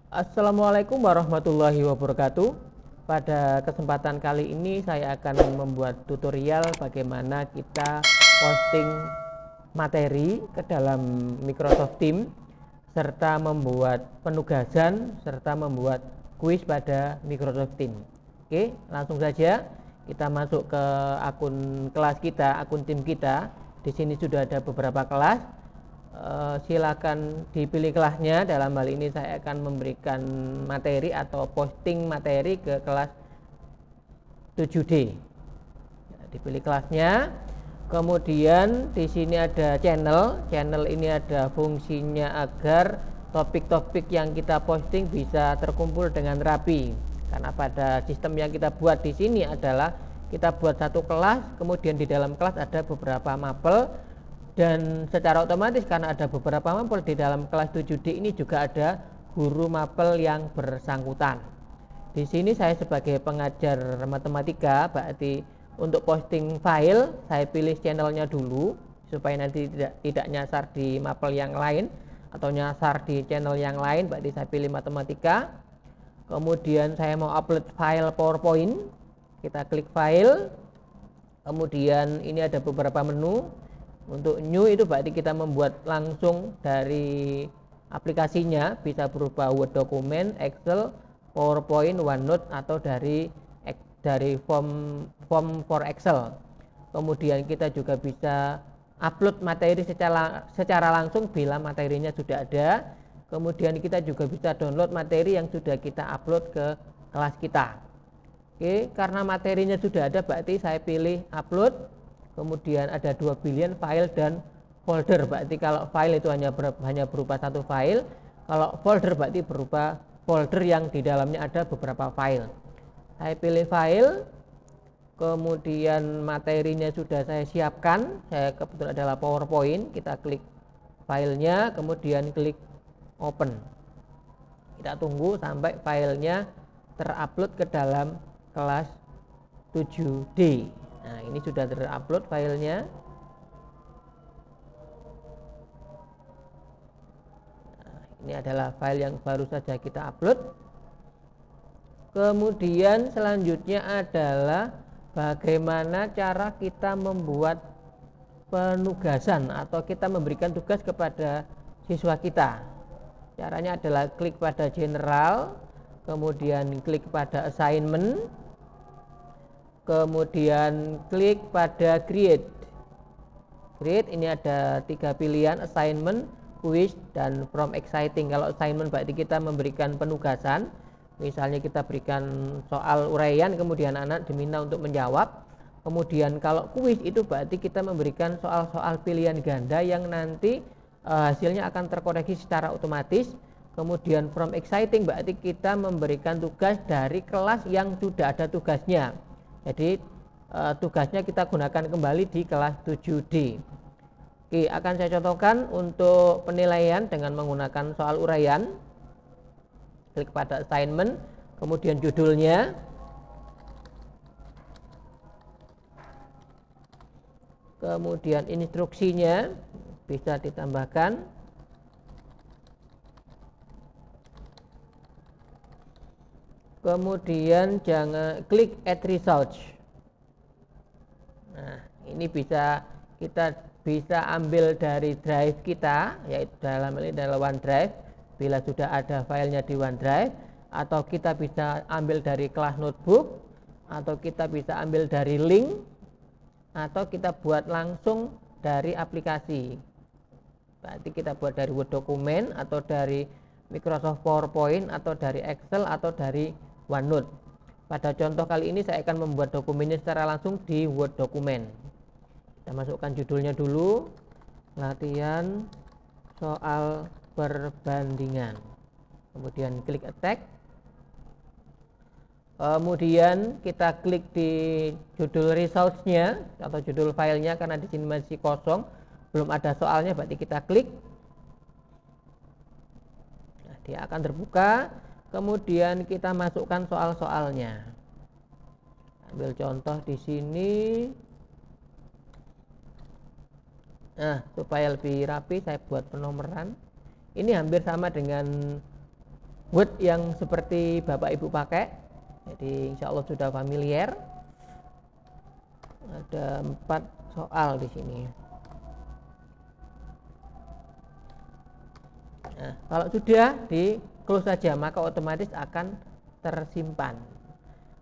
Assalamualaikum warahmatullahi wabarakatuh. Pada kesempatan kali ini saya akan membuat tutorial bagaimana kita posting materi ke dalam Microsoft Teams serta membuat penugasan serta membuat kuis pada Microsoft Teams. Oke, langsung saja kita masuk ke akun kelas kita, akun tim kita. Di sini sudah ada beberapa kelas. Silakan dipilih kelasnya. Dalam hal ini saya akan memberikan materi atau posting materi ke kelas 7D. Dipilih kelasnya. Kemudian di sini ada channel. Channel ini ada fungsinya agar topik-topik yang kita posting bisa terkumpul dengan rapi. Karena pada sistem yang kita buat di sini adalah kita buat satu kelas, kemudian di dalam kelas ada beberapa mapel. Dan secara otomatis karena ada beberapa mapel di dalam kelas 7D ini juga ada guru mapel yang bersangkutan. Di sini saya sebagai pengajar matematika, berarti untuk posting file saya pilih channelnya dulu supaya nanti tidak nyasar di mapel yang lain atau nyasar di channel yang lain, berarti saya pilih matematika. Kemudian saya mau upload file PowerPoint, kita klik file. Kemudian ini ada beberapa menu. Untuk new itu berarti kita membuat langsung dari aplikasinya, bisa berupa Word dokumen, Excel, PowerPoint, OneNote atau dari form for Excel. Kemudian kita juga bisa upload materi secara langsung bila materinya sudah ada. Kemudian kita juga bisa download materi yang sudah kita upload ke kelas kita. Oke, karena materinya sudah ada berarti saya pilih upload. Kemudian ada dua pilihan, file dan folder. Berarti kalau file itu hanya berupa satu file, kalau folder berarti berupa folder yang di dalamnya ada beberapa file. Saya pilih file, kemudian materinya sudah saya siapkan. Saya kebetulan adalah PowerPoint. Kita klik filenya, kemudian klik open. Kita tunggu sampai filenya terupload ke dalam kelas 7D. Nah, ini sudah terupload filenya. Nah, ini adalah file yang baru saja kita upload. Kemudian selanjutnya adalah bagaimana cara kita membuat penugasan atau kita memberikan tugas kepada siswa kita. Caranya adalah klik pada general, kemudian klik pada assignment, kemudian klik pada create. Ini ada tiga pilihan, assignment, quiz, dan from exciting. Kalau assignment berarti kita memberikan penugasan, misalnya kita berikan soal uraian kemudian anak diminta untuk menjawab. Kemudian kalau quiz itu berarti kita memberikan soal-soal pilihan ganda yang nanti hasilnya akan terkoreksi secara otomatis. Kemudian from exciting berarti kita memberikan tugas dari kelas yang sudah ada tugasnya. Jadi tugasnya kita gunakan kembali di kelas 7D. Oke, akan saya contohkan untuk penilaian dengan menggunakan soal uraian. Klik pada assignment, kemudian judulnya, kemudian instruksinya bisa ditambahkan, kemudian jangan klik add results. Nah, ini kita bisa ambil dari drive kita, yaitu dalam ini adalah OneDrive. Bila sudah ada filenya di OneDrive, atau kita bisa ambil dari kelas notebook, atau kita bisa ambil dari link, atau kita buat langsung dari aplikasi. Berarti kita buat dari Word dokumen, atau dari Microsoft PowerPoint, atau dari Excel, atau dari OneNote. Pada contoh kali ini saya akan membuat dokumennya secara langsung di Word dokumen. Kita masukkan judulnya dulu, latihan soal perbandingan. Kemudian klik attack. Kemudian kita klik di judul results-nya atau judul filenya, karena di sini masih kosong, belum ada soalnya, berarti kita klik. Nah, dia akan terbuka. Kemudian kita masukkan soal-soalnya. Ambil contoh di sini. Nah, supaya lebih rapi saya buat penomoran. Ini hampir sama dengan Word yang seperti Bapak Ibu pakai. Jadi insya Allah sudah familiar. Ada 4 soal di sini. Nah, kalau sudah di close saja maka otomatis akan tersimpan.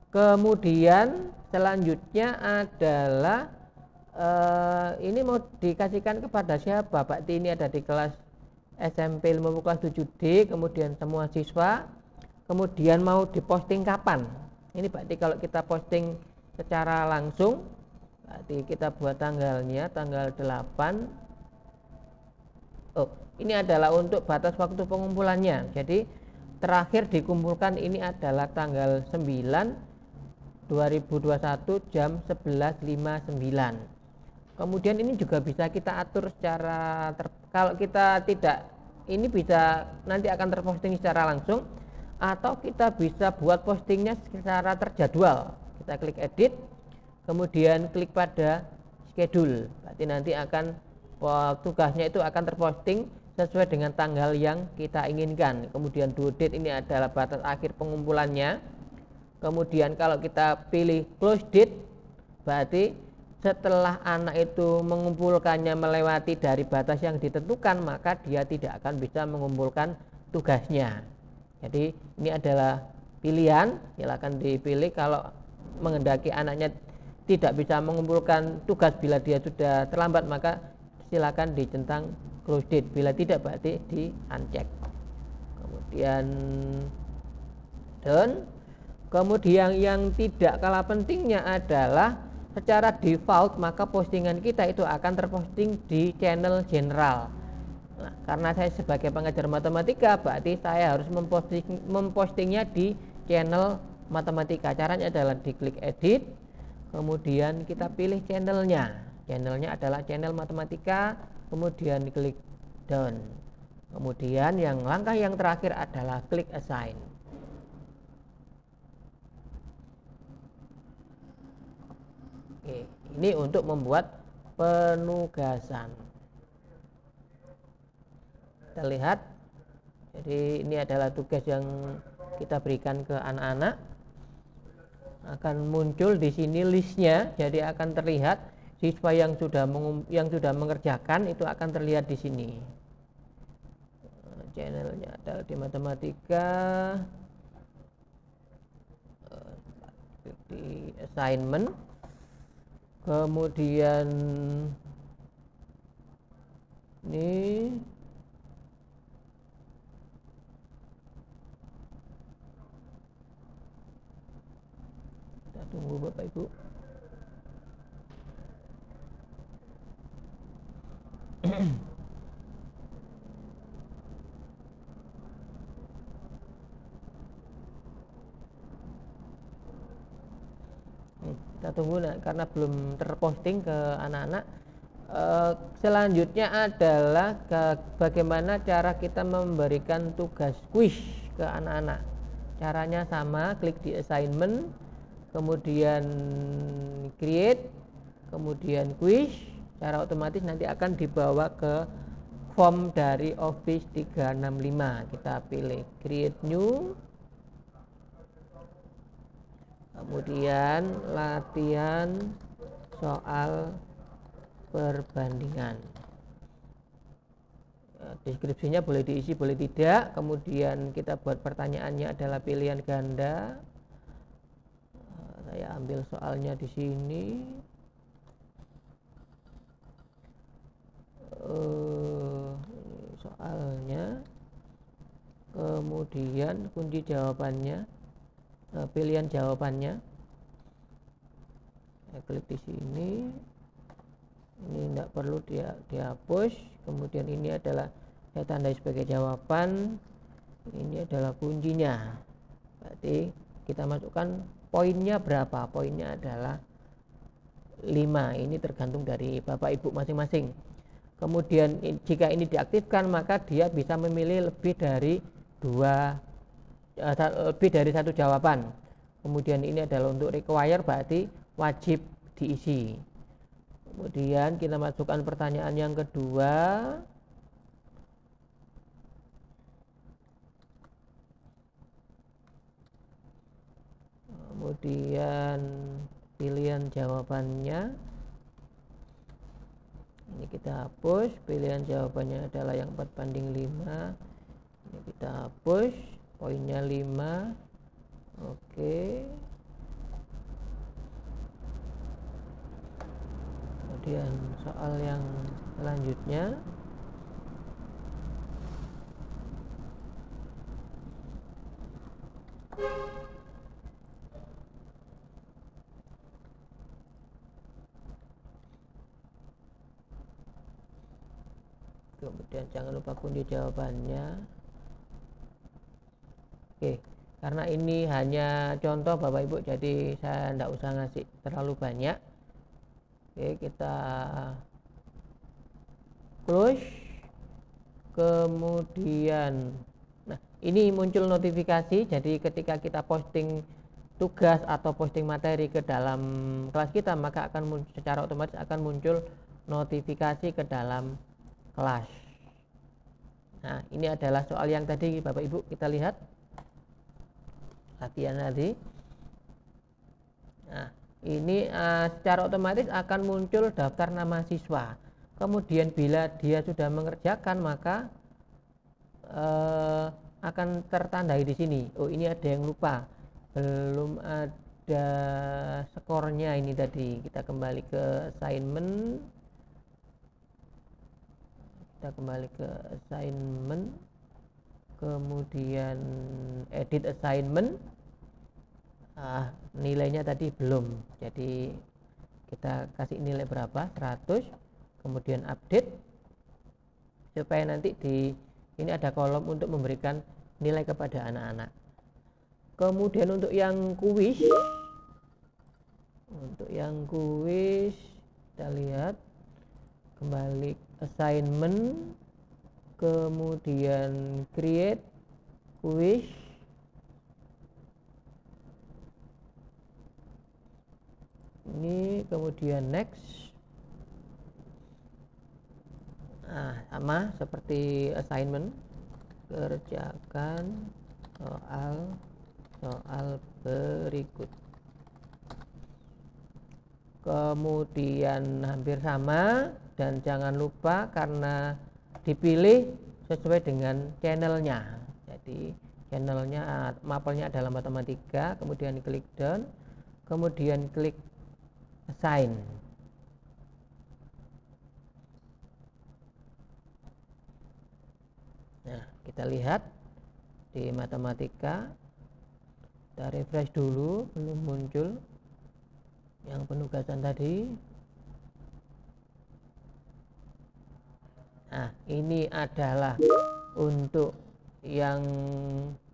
Kemudian selanjutnya adalah ini mau dikasihkan kepada siapa? Pak Tini ada di kelas SMP 50 kelas 7D, kemudian semua siswa. Kemudian mau diposting kapan? Ini berarti kalau kita posting secara langsung, berarti kita buat tanggalnya tanggal 8. Oh, ini adalah untuk batas waktu pengumpulannya. Jadi terakhir dikumpulkan ini adalah tanggal 9 2021 jam 11.59. Kemudian ini juga bisa kita atur secara kalau kita tidak, ini bisa nanti akan terposting secara langsung, atau kita bisa buat postingnya secara terjadwal. Kita klik edit, kemudian klik pada schedule. Berarti nanti akan tugasnya itu akan terposting sesuai dengan tanggal yang kita inginkan. Kemudian due date ini adalah batas akhir pengumpulannya. Kemudian kalau kita pilih close date, berarti setelah anak itu mengumpulkannya melewati dari batas yang ditentukan, maka dia tidak akan bisa mengumpulkan tugasnya. Jadi ini adalah pilihan, silakan dipilih. Kalau menghendaki anaknya tidak bisa mengumpulkan tugas bila dia sudah terlambat, maka silakan dicentang close date. Bila tidak, berarti di uncheck. Kemudian done. Kemudian yang tidak kalah pentingnya adalah secara default maka postingan kita itu akan terposting di channel general. Nah, karena saya sebagai pengajar matematika, berarti saya harus mempostingnya di channel matematika. Caranya adalah diklik edit, kemudian kita pilih channelnya. Channelnya adalah channel matematika, kemudian klik done. Kemudian langkah yang terakhir adalah klik assign. Oke, ini untuk membuat penugasan. Kita lihat, jadi ini adalah tugas yang kita berikan ke anak-anak. Akan muncul di sini listnya, jadi akan terlihat siswa yang sudah mengerjakan itu akan terlihat di sini. Channelnya adalah di matematika, di assignment, kemudian ini kita tunggu Bapak Ibu. Kita tunggu karena belum terposting ke anak-anak. Selanjutnya adalah bagaimana cara kita memberikan tugas quiz ke anak-anak. Caranya sama, klik di assignment, kemudian create, kemudian quiz. Secara otomatis nanti akan dibawa ke form dari Office 365. Kita pilih create new, kemudian latihan soal perbandingan. Deskripsinya boleh diisi, boleh tidak. Kemudian kita buat pertanyaannya adalah pilihan ganda. Saya ambil soalnya di sini. Soalnya, kemudian kunci jawabannya, pilihan jawabannya. Saya klik di sini. Ini tidak perlu dihapus. Kemudian ini adalah saya tandai sebagai jawaban. Ini adalah kuncinya. Berarti kita masukkan poinnya berapa. Poinnya adalah 5. Ini tergantung dari Bapak Ibu masing-masing. Kemudian jika ini diaktifkan maka dia bisa memilih lebih dari 1 jawaban. Kemudian ini adalah untuk require, berarti wajib diisi. Kemudian kita masukkan pertanyaan yang kedua. kemudian pilihan jawabannya ini kita hapus, pilihan jawabannya adalah yang 4:5, ini kita hapus, poinnya 5. Oke, kemudian soal yang selanjutnya kemudian jangan lupa kunci jawabannya. Oke, karena ini hanya contoh Bapak Ibu, jadi saya tidak usah ngasih terlalu banyak. Oke, kita close. Kemudian nah ini muncul notifikasi, jadi ketika kita posting tugas atau posting materi ke dalam kelas kita, maka akan secara otomatis akan muncul notifikasi ke dalam kelas. Nah, ini adalah soal yang tadi Bapak Ibu kita lihat latihan tadi. Nah, ini secara otomatis akan muncul daftar nama siswa. Kemudian bila dia sudah mengerjakan, maka akan tertandai di sini. Oh, ini ada yang lupa, belum ada skornya ini tadi. Kita kembali ke assignment. Kemudian edit assignment. Nilainya tadi belum, jadi kita kasih nilai berapa, 100. Kemudian update supaya nanti di ini ada kolom untuk memberikan nilai kepada anak-anak. Kemudian untuk yang kuis, kita lihat kembali assignment, kemudian create quiz. Ini kemudian next. Sama seperti assignment, kerjakan soal berikut. Kemudian hampir sama, dan jangan lupa karena dipilih sesuai dengan channelnya. Jadi channelnya, mapelnya adalah matematika, kemudian klik down, kemudian klik assign. Nah, kita lihat di matematika, kita refresh dulu, belum muncul yang penugasan tadi. Nah, ini adalah untuk yang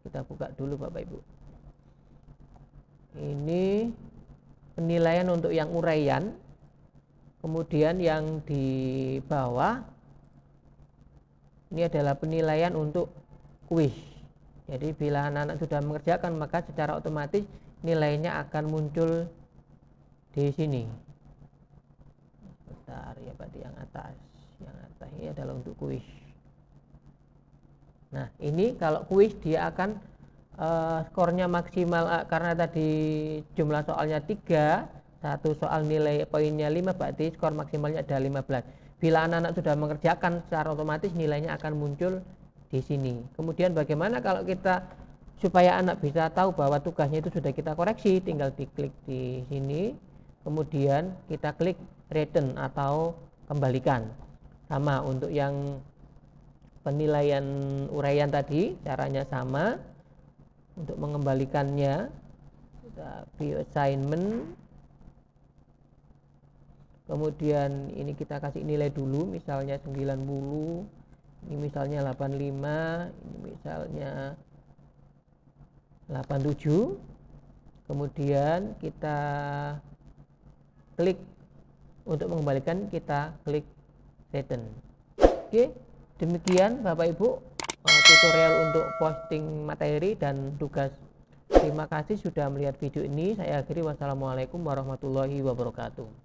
kita buka dulu Bapak Ibu. Ini penilaian untuk yang uraian. Kemudian yang di bawah ini adalah penilaian untuk kuis. Jadi bila anak-anak sudah mengerjakan, maka secara otomatis nilainya akan muncul di sini. Bentar ya, berarti yang atas ini adalah untuk kuis. Nah, ini kalau kuis dia akan skornya maksimal, karena tadi jumlah soalnya 3, satu soal nilai poinnya 5, berarti skor maksimalnya ada 15. Bila anak-anak sudah mengerjakan, secara otomatis nilainya akan muncul di sini. Kemudian bagaimana kalau kita supaya anak bisa tahu bahwa tugasnya itu sudah kita koreksi, tinggal diklik di sini, kemudian kita klik return atau kembalikan. Sama untuk yang penilaian uraian tadi, caranya sama. Untuk mengembalikannya, kita view assignment, kemudian ini kita kasih nilai dulu, misalnya 90, ini misalnya 85, ini misalnya 87. Kemudian kita klik untuk mengembalikan, kita klik return. Oke, demikian Bapak Ibu tutorial untuk posting materi dan tugas. Terima kasih sudah melihat video ini. Saya akhiri. Wassalamualaikum warahmatullahi wabarakatuh.